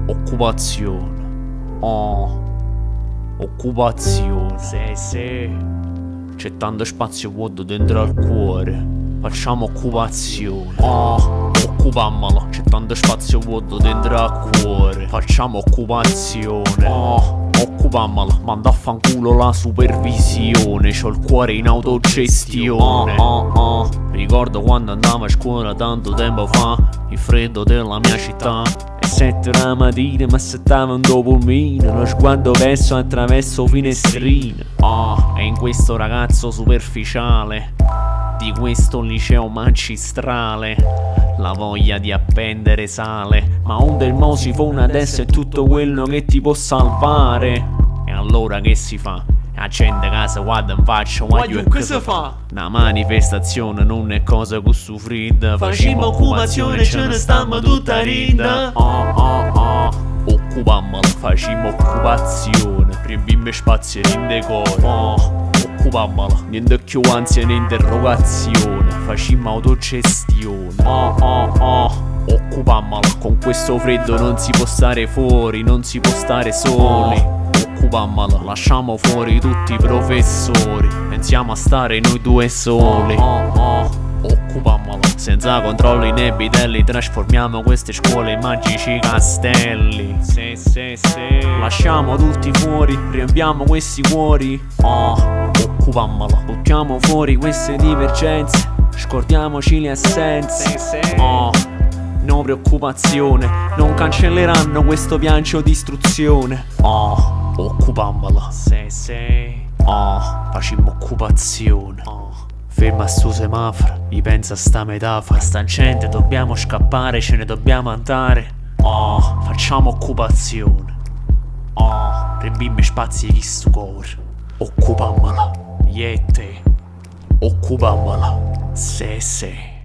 Occupazione. Occupazione. Sì. C'è tanto spazio vuoto dentro al cuore. Facciamo occupazione. Occupammola. C'è tanto spazio vuoto dentro al cuore. Facciamo occupazione. Occupammola. Manda a fanculo la supervisione. C'ho il cuore in autogestione. Ricordo quando andavo a scuola tanto tempo fa, il freddo della mia città. E 7 la mattina mi assettava un dopolmino, uno sguardo verso attraverso finestrine. E in questo ragazzo superficiale di questo liceo magistrale la voglia di appendere sale. Ma onde il mo si fona adesso è tutto quello che ti può salvare. E allora che si fa? La gente casa guarda in faccia, guaglio e che si fa? Una manifestazione non è cosa con su fredda. Facciamo occupazione, ce ne stiamo tutta rinda. Occupammola, facciamo occupazione. Riempimmo spazio in decoro. Occupammola, niente più ansia né interrogazione. Facciamo autogestione. Occupammola, con questo freddo non si può stare fuori, non si può stare soli. Occupammola, lasciamo fuori tutti i professori, pensiamo a stare noi due soli. Occupammola, senza controlli né bidelli, trasformiamo queste scuole in magici castelli. Sì. Lasciamo tutti fuori, riempiamo questi cuori. Occupammola, buttiamo fuori queste divergenze, scordiamoci le assenze. No preoccupazione, non cancelleranno questo piancio di istruzione. Occupammola. Sì. Facciamo occupazione. Ferma sto semaforo, gli pensa a sta metafora. Sta gente dobbiamo scappare, ce ne dobbiamo andare. Facciamo occupazione. Riempimmo spazi di sto cuore. Occupammola. Yette. Occupammola. Sì.